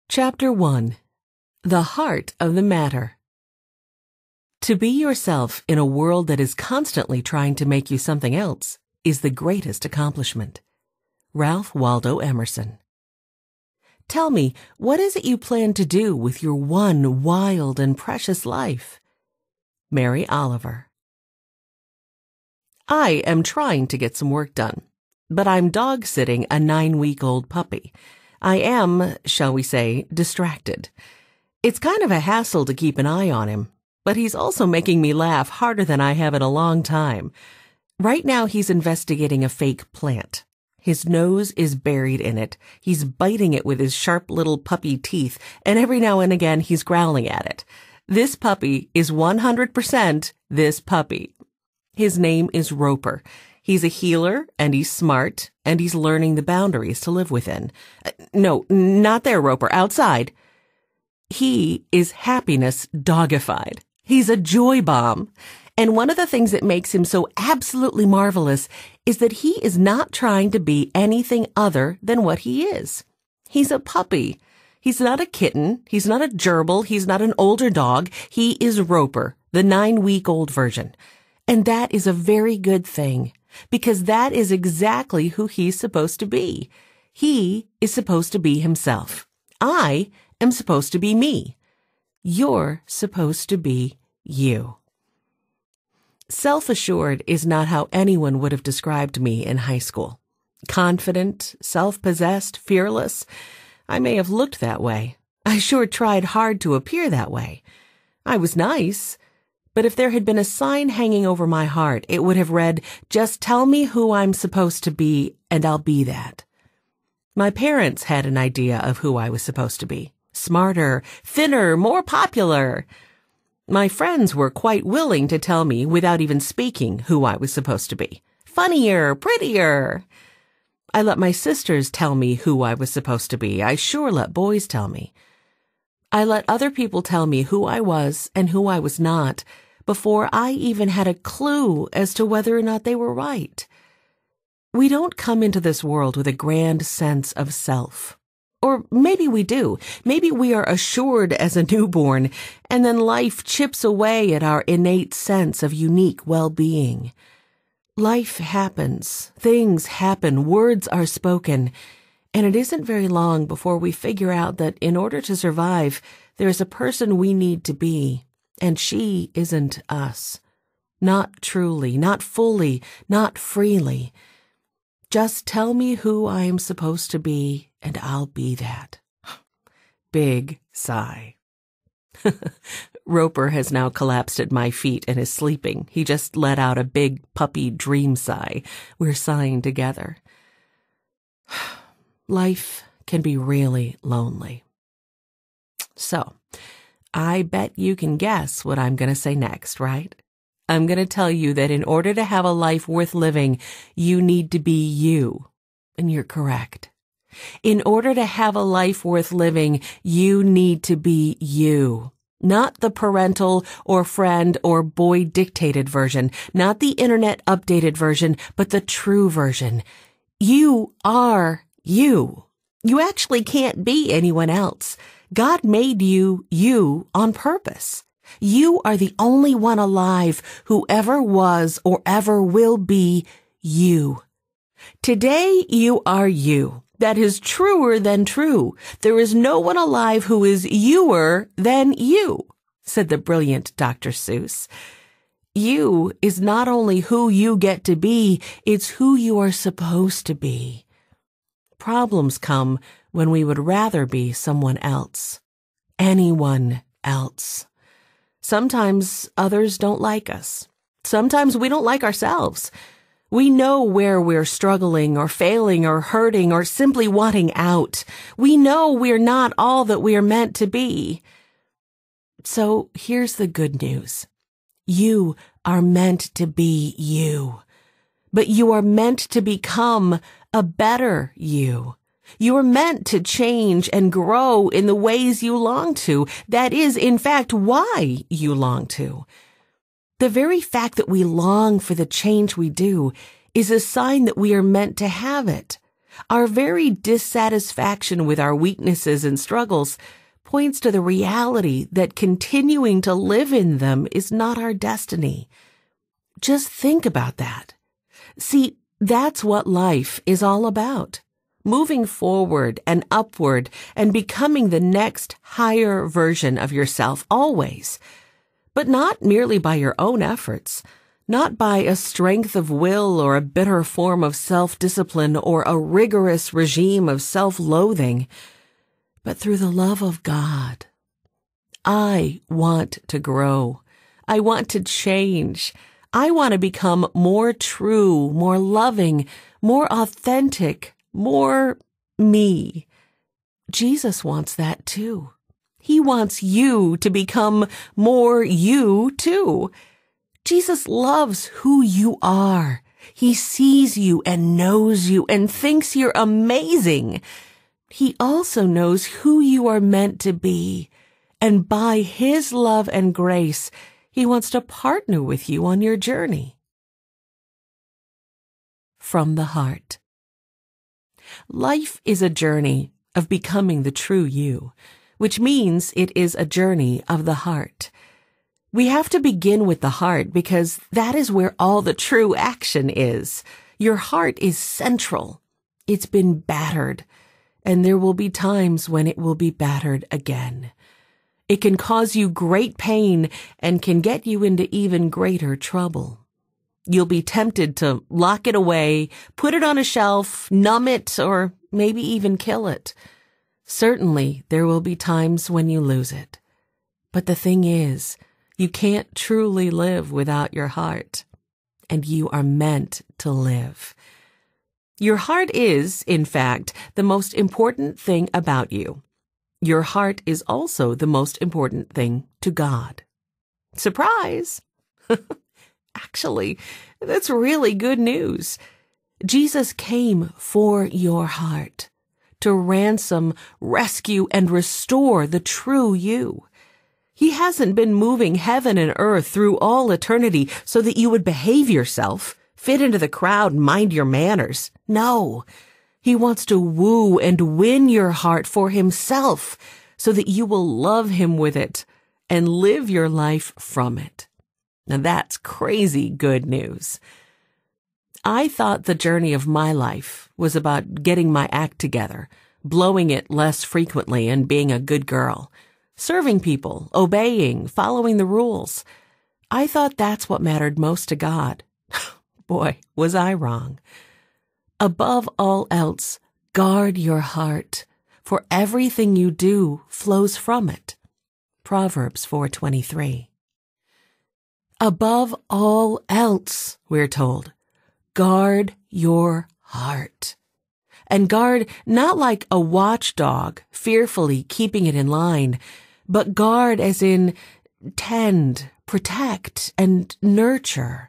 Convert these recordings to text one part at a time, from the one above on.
Chapter 1. The Heart of the Matter. To be yourself in a world that is constantly trying to make you something else is the greatest accomplishment. Ralph Waldo Emerson. Tell me, what is it you plan to do with your one wild and precious life? Mary Oliver. I am trying to get some work done, but I'm dog-sitting a 9-week-old puppy. I am, shall we say, distracted. It's kind of a hassle to keep an eye on him, but he's also making me laugh harder than I have in a long time. Right now he's investigating a fake plant. His nose is buried in it. He's biting it with his sharp little puppy teeth, and every now and again he's growling at it. This puppy is 100% this puppy. His name is Roper. He's a healer, and he's smart, and he's learning the boundaries to live within. No, not there, Roper, outside. He is happiness dogified. He's a joy bomb. And one of the things that makes him so absolutely marvelous is that he is not trying to be anything other than what he is. He's a puppy. He's not a kitten. He's not a gerbil. He's not an older dog. He is Roper, the 9-week-old version. And that is a very good thing, because that is exactly who he's supposed to be. He is supposed to be himself. I am supposed to be me. You're supposed to be you. Self-assured is not how anyone would have described me in high school. Confident, self-possessed, fearless. I may have looked that way. I sure tried hard to appear that way. I was nice. But if there had been a sign hanging over my heart, it would have read, "Just tell me who I'm supposed to be, and I'll be that." My parents had an idea of who I was supposed to be. Smarter, thinner, more popular. My friends were quite willing to tell me, without even speaking, who I was supposed to be. Funnier, prettier. I let my sisters tell me who I was supposed to be. I sure let boys tell me. I let other people tell me who I was and who I was not, before I even had a clue as to whether or not they were right. We don't come into this world with a grand sense of self. Or maybe we do. Maybe we are assured as a newborn, and then life chips away at our innate sense of unique well-being. Life happens, things happen, words are spoken, and it isn't very long before we figure out that in order to survive, there's a person we need to be. And she isn't us. Not truly, not fully, not freely. Just tell me who I am supposed to be, and I'll be that. Big sigh. Roper has now collapsed at my feet and is sleeping. He just let out a big puppy dream sigh. We're sighing together. Life can be really lonely. So, I bet you can guess what I'm going to say next, right? I'm going to tell you that in order to have a life worth living, you need to be you. And you're correct. In order to have a life worth living, you need to be you. Not the parental or friend or boy-dictated version, not the internet updated version, but the true version. You are you. You actually can't be anyone else. God made you, you on purpose. You are the only one alive who ever was or ever will be you. Today you are you. That is truer than true. There is no one alive who is youer than you, said the brilliant Dr. Seuss. You is not only who you get to be, it's who you are supposed to be. Problems come when we would rather be someone else. Anyone else. Sometimes others don't like us. Sometimes we don't like ourselves. We know where we're struggling or failing or hurting or simply wanting out. We know we're not all that we're meant to be. So here's the good news. You are meant to be you. But you are meant to become a better you. You are meant to change and grow in the ways you long to. That is, in fact, why you long to. The very fact that we long for the change we do is a sign that we are meant to have it. Our very dissatisfaction with our weaknesses and struggles points to the reality that continuing to live in them is not our destiny. Just think about that. See, that's what life is all about. Moving forward and upward and becoming the next higher version of yourself always. But not merely by your own efforts, not by a strength of will or a bitter form of self-discipline or a rigorous regime of self-loathing, but through the love of God. I want to grow. I want to change. I want to become more true, more loving, more authentic, more me. Jesus wants that too. He wants you to become more you too. Jesus loves who you are. He sees you and knows you and thinks you're amazing. He also knows who you are meant to be. And by His love and grace, He wants to partner with you on your journey. From the heart. Life is a journey of becoming the true you, which means it is a journey of the heart. We have to begin with the heart because that is where all the true action is. Your heart is central. It's been battered, and there will be times when it will be battered again. It can cause you great pain and can get you into even greater trouble. You'll be tempted to lock it away, put it on a shelf, numb it, or maybe even kill it. Certainly, there will be times when you lose it. But the thing is, you can't truly live without your heart, and you are meant to live. Your heart is, in fact, the most important thing about you. Your heart is also the most important thing to God. Surprise! Actually, that's really good news. Jesus came for your heart to ransom, rescue, and restore the true you. He hasn't been moving heaven and earth through all eternity so that you would behave yourself, fit into the crowd, and mind your manners. No, He wants to woo and win your heart for Himself so that you will love Him with it and live your life from it. Now that's crazy good news. I thought the journey of my life was about getting my act together, blowing it less frequently, and being a good girl. Serving people, obeying, following the rules. I thought that's what mattered most to God. Boy, was I wrong. Above all else, guard your heart, for everything you do flows from it. Proverbs 4:23. Above all else, we're told, guard your heart. And guard not like a watchdog, fearfully keeping it in line, but guard as in tend, protect, and nurture.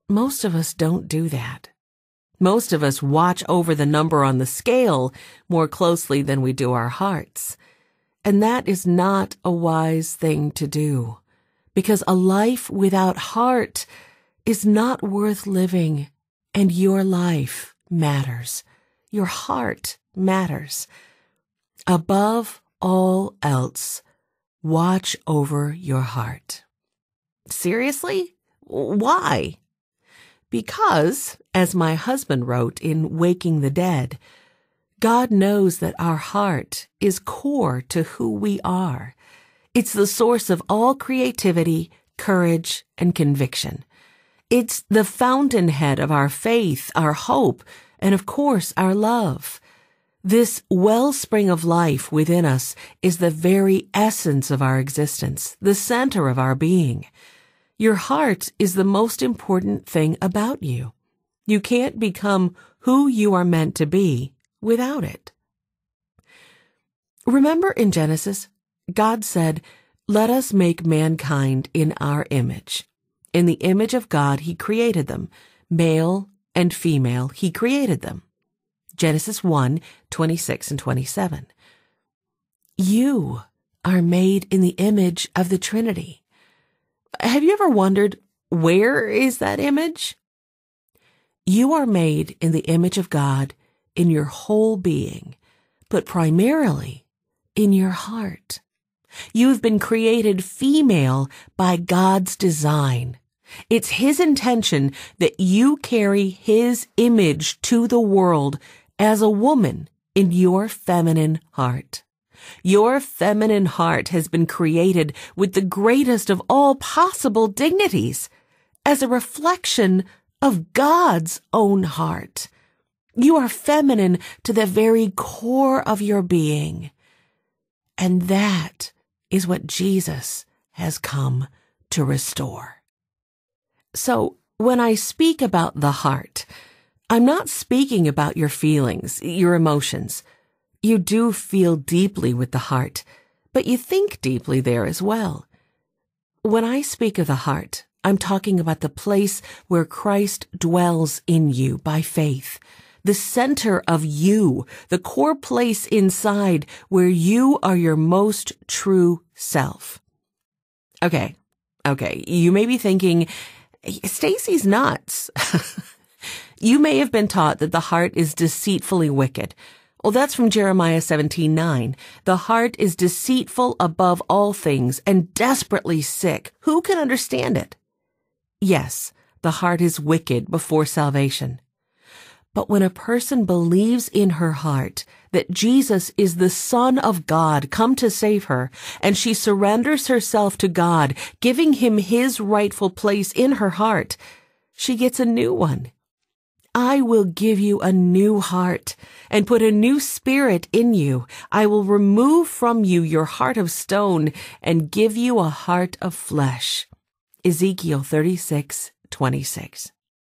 Most of us don't do that. Most of us watch over the number on the scale more closely than we do our hearts. And that is not a wise thing to do, because a life without heart is not worth living, and your life matters. Your heart matters. Above all else, watch over your heart. Seriously? Why? Because, as my husband wrote in Waking the Dead, God knows that our heart is core to who we are. It's the source of all creativity, courage, and conviction. It's the fountainhead of our faith, our hope, and of course, our love. This wellspring of life within us is the very essence of our existence, the center of our being. Your heart is the most important thing about you. You can't become who you are meant to be without it. Remember in Genesis, God said, "Let us make mankind in our image. In the image of God, He created them. Male and female, He created them." Genesis 1:26 and 27. You are made in the image of the Trinity. Have you ever wondered, where is that image? You are made in the image of God in your whole being, but primarily in your heart. You've been created female by God's design. It's His intention that you carry His image to the world as a woman in your feminine heart. Your feminine heart has been created with the greatest of all possible dignities, as a reflection of God's own heart. You are feminine to the very core of your being. And that is what Jesus has come to restore. So, when I speak about the heart, I'm not speaking about your feelings, your emotions. You do feel deeply with the heart, but you think deeply there as well. When I speak of the heart, I'm talking about the place where Christ dwells in you by faith, the center of you, the core place inside where you are your most true self. Okay, you may be thinking, Stacy's nuts. You may have been taught that the heart is deceitfully wicked. Well, that's from Jeremiah 17:9. The heart is deceitful above all things and desperately sick. Who can understand it? Yes, the heart is wicked before salvation. But when a person believes in her heart that Jesus is the Son of God come to save her, and she surrenders herself to God, giving Him His rightful place in her heart, she gets a new one. I will give you a new heart and put a new spirit in you. I will remove from you your heart of stone and give you a heart of flesh. Ezekiel 36:26.